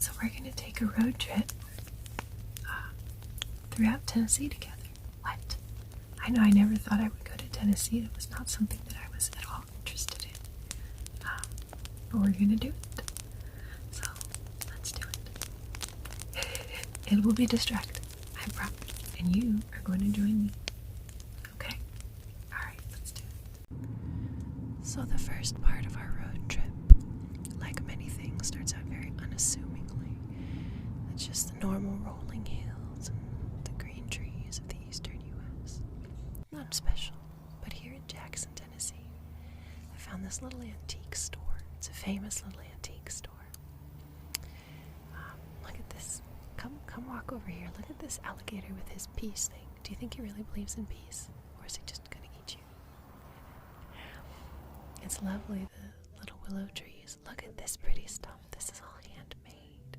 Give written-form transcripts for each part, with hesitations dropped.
So we're going to take a road trip throughout Tennessee together. What? I know I never thought I would go to Tennessee. That was not something that I was at all interested in. But we're going to do it. So let's do it. It will be distracting, I promise. And you are going to join me. Okay? Alright, let's do it. So the first part of our road trip, like many things, starts out very unassumingly. It's just the normal rolling hills and the green trees of the eastern U.S. Not special, but here in Jackson, Tennessee, I found this little antique store. It's a famous little antique store. Look at this. Come walk over here. Look at this alligator with his peace thing. Do you think he really believes in peace? Or is he just gonna eat you? It's lovely, the little willow trees. Look at this pretty stuff. This is all handmade.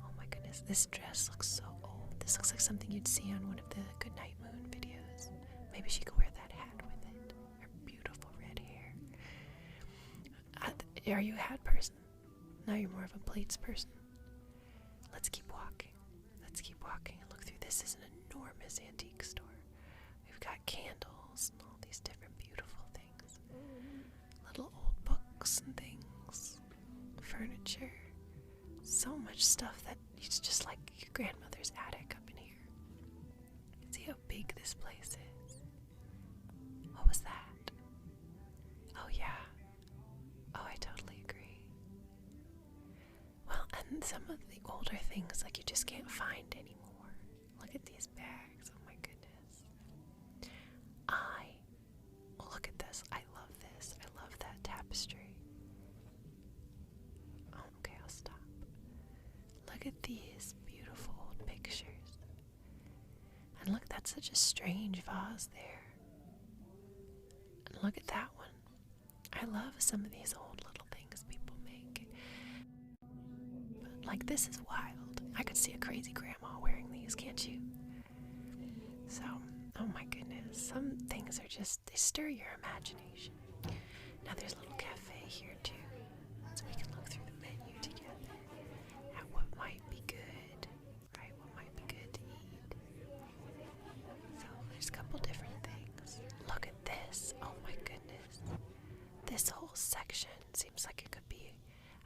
Oh my goodness, this dress looks so old. This looks like something you'd see on one of the Goodnight Moon videos. Maybe she could wear that hat with it. Her beautiful red hair. Are you a hat person? No, you're more of a plates person. Let's keep walking. Let's keep walking and look through. This is an enormous antique store. We've got candles and all these different beautiful things. Little old books and things. Furniture. So much stuff that it's just like your grandmother's attic up in here. See how big this place is? What was that? Oh yeah. Oh, I totally agree. Well, and some of the older things, like, you just can't find anymore. Look at these bags. Oh my goodness. Look at this. I love this. I love that tapestry. Oh, okay, I'll stop. Look at these beautiful old pictures. And look, that's such a strange vase there. And look at that one. I love some of these old little things people make. But, like, this is wild. I could see a crazy grandma wearing these, can't you? So, oh my goodness. Some things are just, they stir your imagination. Now there's a little cafe here too. So we can look through the menu together at what might be good, right? What might be good to eat. So there's a couple different things. Look at this. Oh my goodness. This whole section seems like it could be,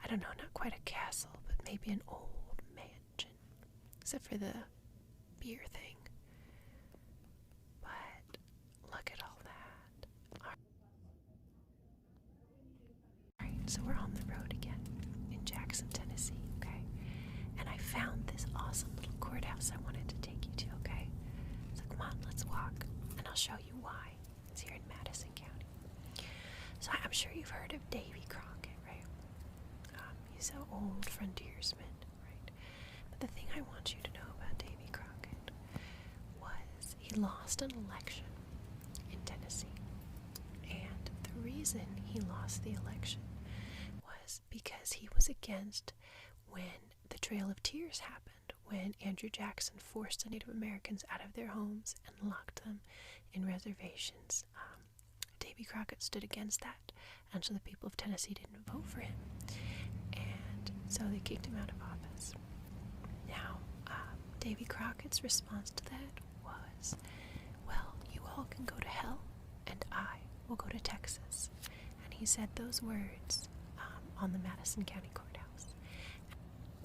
I don't know, not quite a castle, but maybe an old mansion. Except for the beer thing. But look at all that. Alright, so we're on the road again in Jackson, Tennessee, okay? And I found this awesome little courthouse I wanted to take you to, okay? So come on, let's walk, and I'll show you why. It's here in Madison County. So I'm sure you've heard of Davy Crockett, right? He's an old frontiersman, right? But the thing I want you to know about Davy Crockett was he lost an election in Tennessee. And the reason he lost the election was because he was against when the Trail of Tears happened, when Andrew Jackson forced the Native Americans out of their homes and locked them in reservations. Davy Crockett stood against that, and so the people of Tennessee didn't vote for him, and so they kicked him out of office. Now, Davy Crockett's response to that was, well, you all can go to hell, and I will go to Texas. And he said those words on the Madison County Courthouse.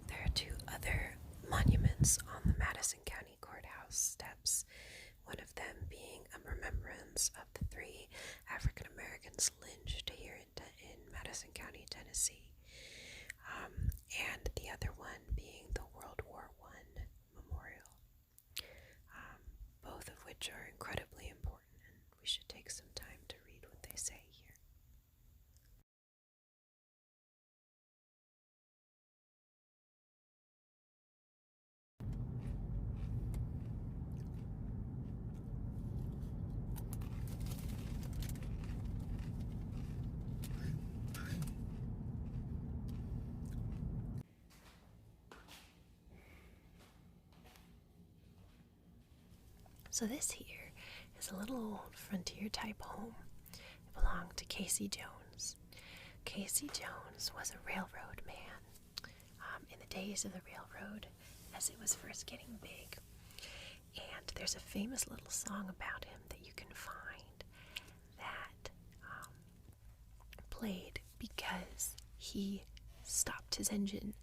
There are two other monuments on the Madison County Courthouse steps, one of them being a remembrance of the 3 African Americans lynched here in Madison County, Tennessee, and the other one being the World War I memorial, both of which are incredibly important, and we should take some time to read what they say here. So this here is a little old frontier type home. It belonged to Casey Jones. Casey Jones was a railroad man in the days of the railroad as it was first getting big. And there's a famous little song about him that you can find that played because he stopped his engine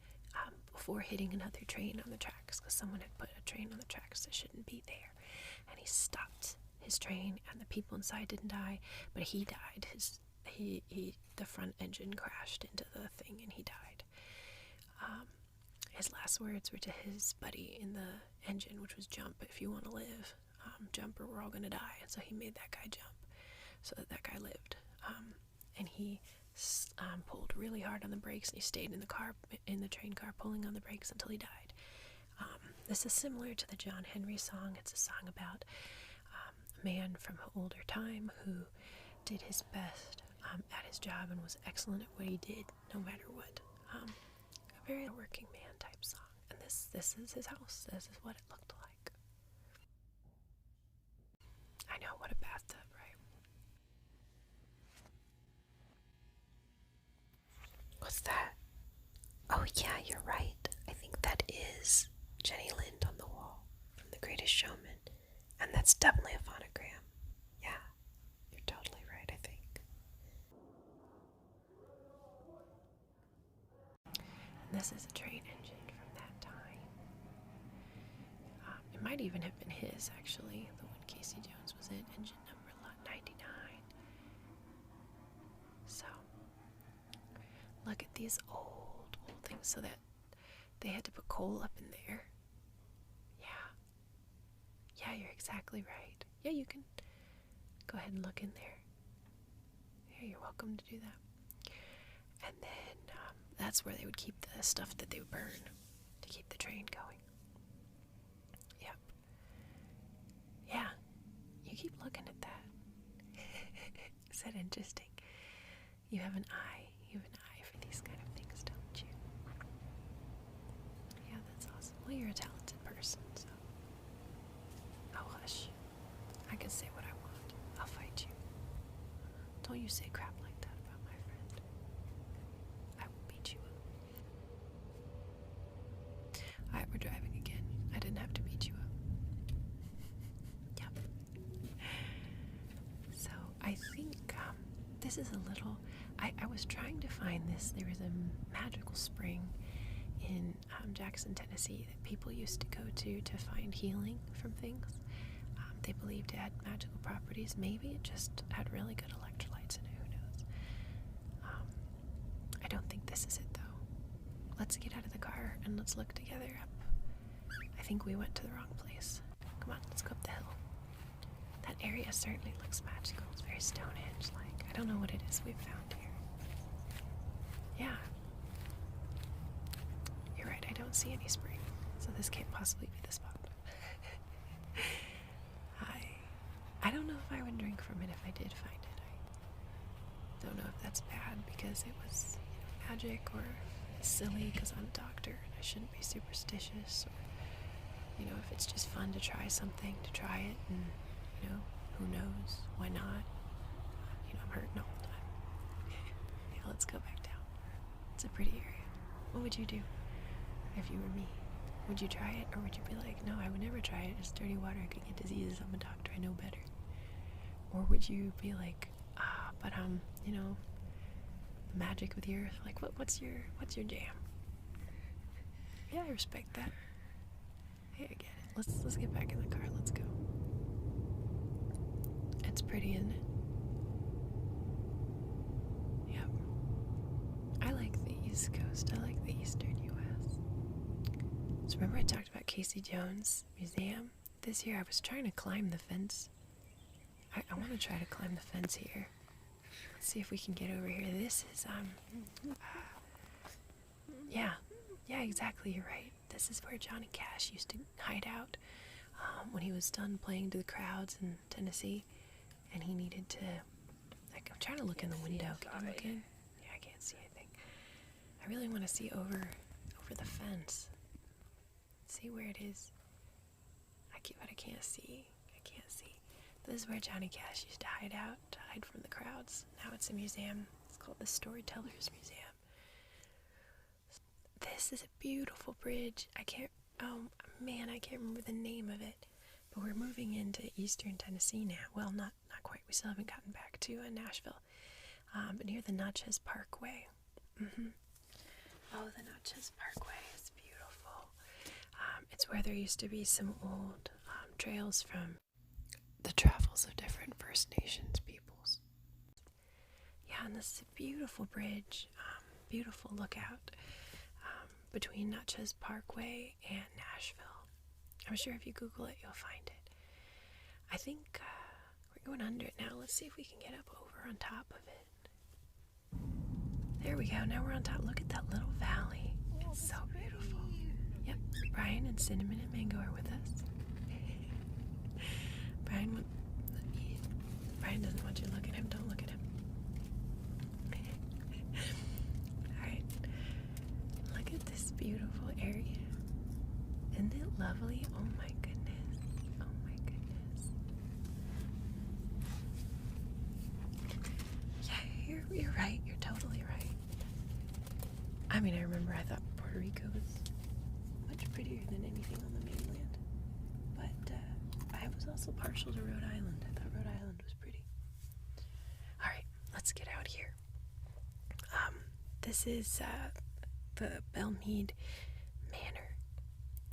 before hitting another train on the tracks, because someone had put a train on the tracks that shouldn't be there. And he stopped his train, and the people inside didn't die, but he died. The front engine crashed into the thing, and he died. His last words were to his buddy in the engine, which was jump if you want to live. Jump or we're all going to die. And so he made that guy jump so that guy lived. And he pulled really hard on the brakes, and he stayed in the train car, pulling on the brakes until he died. This is similar to the John Henry song. It's a song about a man from an older time who did his best at his job and was excellent at what he did, no matter what. A very working man type song. And this is his house. This is what it looked like. I know, what a bathtub, right? What's that? Oh yeah, you're right. I think that is Jenny Lind on the wall from The Greatest Showman. And that's definitely a phonogram. Yeah, you're totally right, I think. And this is a train engine from that time. It might even have been his, actually, the one Casey Jones was in, engine number lot 99. So, look at these old things, so that they had to put coal up in there. Yeah, you're exactly right. Yeah, you can go ahead and look in there. Yeah, you're welcome to do that. And then that's where they would keep the stuff that they would burn to keep the train going. Yep. Yeah, you keep looking at that. Is that interesting? You have an eye for these kind of things, don't you? Yeah, that's awesome. Well, you're a talented person, so. Oh, hush. I can say what I want. I'll fight you. Don't you say crap like that about my friend. I will beat you up. Alright, we're driving again. I didn't have to beat you up. Yep. So, I think this is a little... I was trying to find this. There was a magical spring in Jackson, Tennessee that people used to go to find healing from things. They believed it had magical properties. Maybe it just had really good electrolytes in it. Who knows? I don't think this is it, though. Let's get out of the car and let's look together up. I think we went to the wrong place. Come on, let's go up the hill. That area certainly looks magical. It's very Stonehenge-like. I don't know what it is we've found here. Yeah. You're right, I don't see any spring. So this can't possibly be the spot. I don't know if I would drink from it if I did find it. I don't know if that's bad because it was magic, or silly because I'm a doctor and I shouldn't be superstitious, or if it's just fun to try something, to try it, and who knows, why not? I'm hurting all the time. Yeah, let's go back down. It's a pretty area. What would you do if you were me? Would you try it, or would you be like, no, I would never try it, it's dirty water, I could get diseases, I'm a doctor, I know better? Or would you be like, but the magic with the earth, like, what's your jam? Yeah, I respect that. Hey, I get it. Let's get back in the car, let's go. It's pretty, isn't it? Yep. I like the East Coast, I like the Eastern U.S. So remember I talked about Casey Jones Museum? This year I was trying to climb the fence. I want to try to climb the fence here. Let's see if we can get over here. This is, yeah, exactly, you're right. This is where Johnny Cash used to hide out when he was done playing to the crowds in Tennessee, and he needed to, I'm trying to look in the window. Can you look in? Yeah, I can't see anything. I really want to see over the fence. See where it is. But I can't see. This is where Johnny Cash used to hide out, to hide from the crowds. Now it's a museum. It's called the Storytellers Museum. This is a beautiful bridge. Oh man, I can't remember the name of it. But we're moving into eastern Tennessee now. Well, not quite. We still haven't gotten back to Nashville. But near the Natchez Parkway. Oh, the Natchez Parkway is beautiful. It's where there used to be some old trails from the travels of different First Nations peoples. Yeah, and this is a beautiful bridge, beautiful lookout between Natchez Parkway and Nashville. I'm sure if you Google it, you'll find it. I think we're going under it now. Let's see if we can get up over on top of it. There we go. Now we're on top. Look at that little valley. It's so beautiful. Yep, Brian and Cinnamon and Mango are with us. Brian doesn't want you to look at him. Don't look at him. Alright. Look at this beautiful area. Isn't it lovely? Oh my goodness. Oh my goodness. Yeah, you're right. You're totally right. I mean, I remember I thought Puerto Rico was much prettier than anything on the mainland. But I was also partial to Rhode Island. I thought Rhode Island was pretty. Alright, let's get out here. This is the Belle Mead Manor.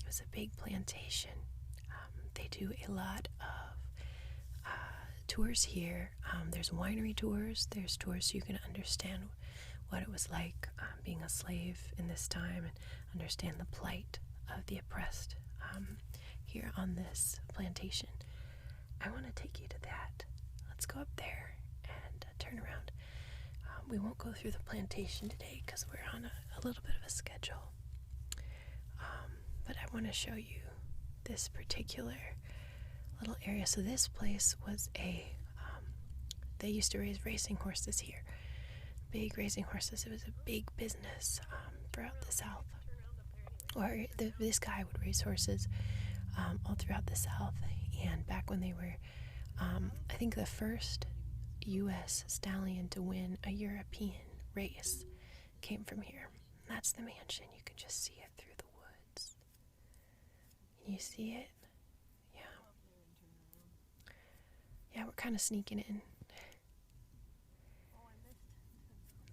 It was a big plantation. They do a lot of tours here. There's winery tours. There's tours so you can understand what it was like being a slave in this time and understand the plight of the oppressed here on this plantation. I want to take you to that. Let's go up there and turn around. We won't go through the plantation today because we're on a little bit of a schedule. But I want to show you this particular little area. So this place was they used to raise racing horses here. Big racing horses. It was a big business throughout the South. Or this guy would raise horses all throughout the South. And back when they were, I think the first U.S. stallion to win a European race came from here. And that's the mansion. You can just see it through the woods. Can you see it? Yeah. Yeah, we're kind of sneaking in.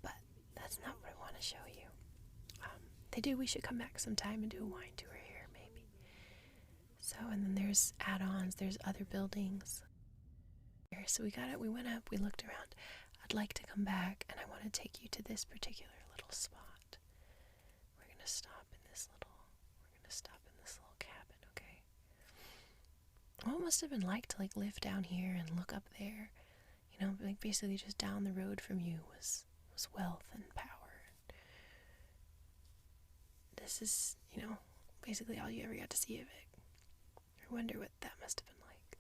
But that's not what I want to show you. We should come back sometime and do a wine tour here, maybe. So, and then there's add-ons, there's other buildings. So we went up, we looked around. I'd like to come back, and I want to take you to this particular little spot. We're gonna stop in this little cabin, okay? What must have been like to live down here and look up there? You know, basically just down the road from you was wealth and power. This is, basically all you ever got to see of it. I wonder what that must have been like.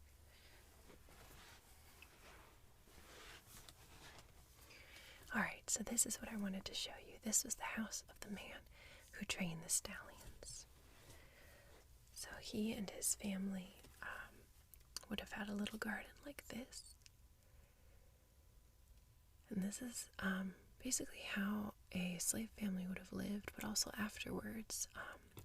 Alright, so this is what I wanted to show you. This was the house of the man who trained the stallions. So he and his family would have had a little garden like this. And this is basically how a slave family would have lived, but also afterwards.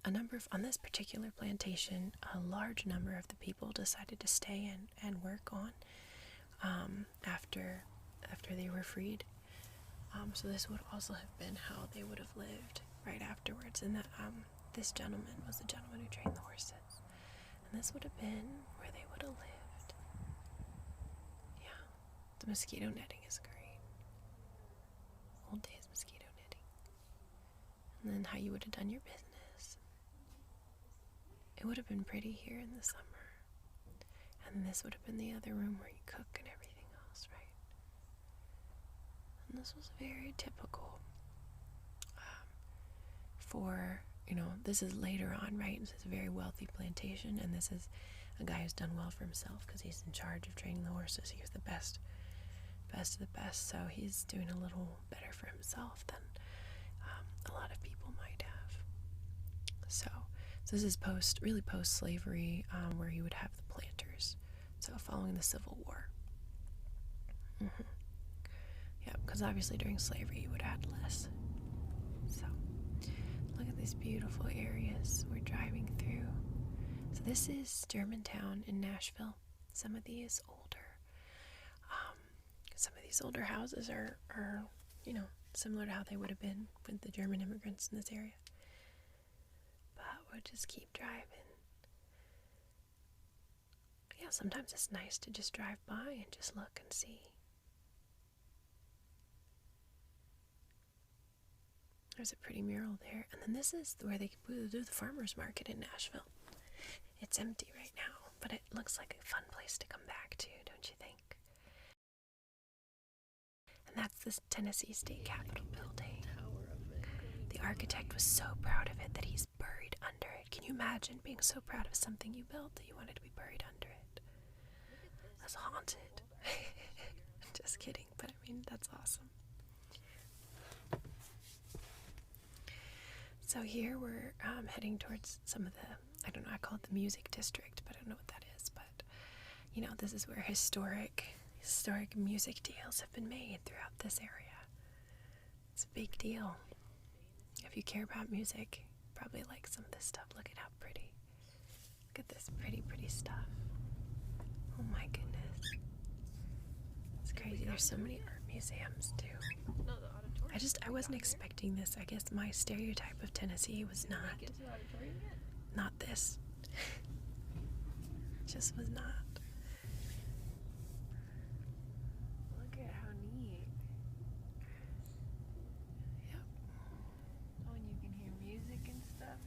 On this particular plantation, a large number of the people decided to stay and work on after they were freed. So this would also have been how they would have lived right afterwards. And that this gentleman was the gentleman who trained the horses. And this would have been where they would have lived. Yeah, the mosquito netting is great. Old days mosquito netting. And then how you would have done your business. It would have been pretty here in the summer. And this would have been the other room where you cook and everything else, right? And this was very typical for, this is later on, right? This is a very wealthy plantation, and this is a guy who's done well for himself because he's in charge of training the horses. He was the best of the best, so he's doing a little better for himself than a lot of people might have. So this is post-slavery, where you would have the planters, so following the Civil War. Yeah, because obviously during slavery you would add less. So look at these beautiful areas we're driving through. So this is Germantown in Nashville. Some of these older houses are similar to how they would have been with the German immigrants in this area. But we'll just keep driving. Yeah, sometimes it's nice to just drive by and just look and see. There's a pretty mural there. And then this is where they do the farmer's market in Nashville. It's empty right now, but it looks like a fun place to come back to, don't you think? And that's the Tennessee State Capitol building. The architect was so proud of it that he's buried under it. Can you imagine being so proud of something you built that you wanted to be buried under it? That's haunted. Just kidding, but I mean, that's awesome. So here we're heading towards some of the, I don't know, I call it the music district, but I don't know what that is. But, this is where historic music deals have been made throughout this area. It's a big deal. If you care about music, probably like some of this stuff. Look at how pretty. Look at this pretty, pretty stuff. Oh my goodness. It's crazy. There's so many art museums too. I wasn't expecting this. I guess my stereotype of Tennessee was not this. Just was not. Look at how neat. Yep. Oh, and you can hear music and stuff.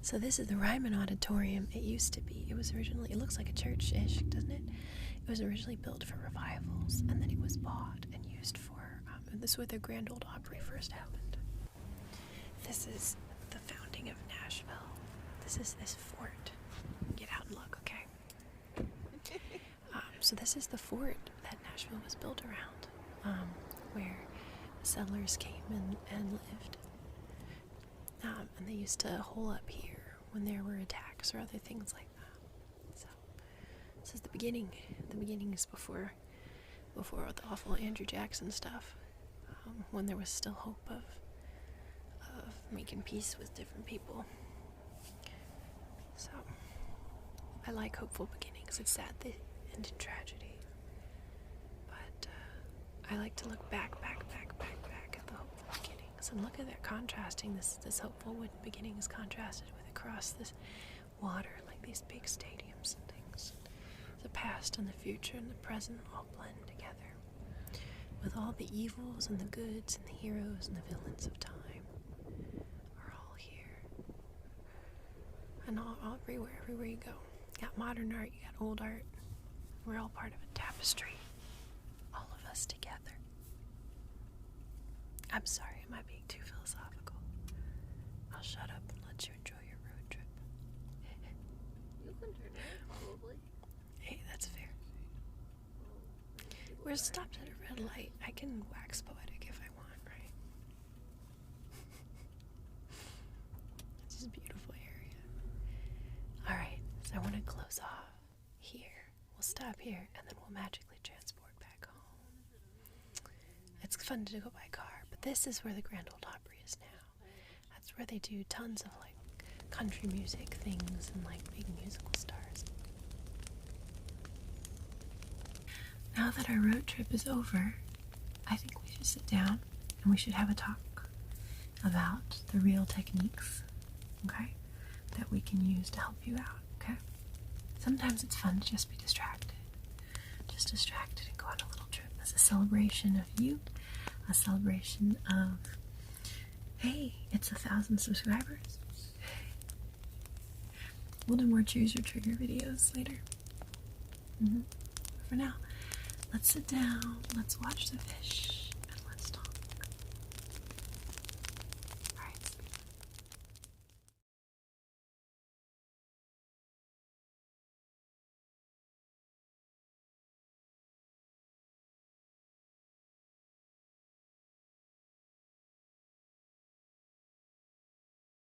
So this is the Ryman Auditorium. It used to be. It looks like a church-ish, doesn't it? It was originally built for revivals, and then it was bought and used for, this is where the Grand Ole Opry first happened. This is the founding of Nashville. This is this fort. Get out and look, okay? So this is the fort that Nashville was built around, where settlers came and lived. And they used to hole up here when there were attacks or other things like that. So this is the beginning. The beginning is before the awful Andrew Jackson stuff, when there was still hope of making peace with different people. So I like hopeful beginnings. It's sad they end in tragedy, but I like to look back at the hopeful beginnings, and look at that contrasting. This hopeful beginning is contrasted with across this water, like these big stadiums and things. The past and the future and the present all blend together, with all the evils and the goods and the heroes and the villains of time are all here, and all everywhere you go. You got modern art, you got old art. We're all part of a tapestry, all of us together. I'm sorry, am I being too philosophical? I'll shut up and let you enjoy your road trip. You can turn it, probably. Hey, that's fair. We're stopped at a red light. I can wax poetic if I want, right? It's just a beautiful area. Alright, so I want to close off here. We'll stop here, and then we'll magically transport back home. It's fun to go by car. This is where the Grand Ole Opry is now. That's where they do tons of like country music things and like big musical stars. Now that our road trip is over, I think we should sit down and we should have a talk about the real techniques, okay, that we can use to help you out, okay? Sometimes it's fun to just be distracted. Just distracted and go on a little trip as a celebration of you. A celebration of, hey, it's 1,000 subscribers. We'll do more choose your trigger videos later. For now, let's sit down, let's watch the fish.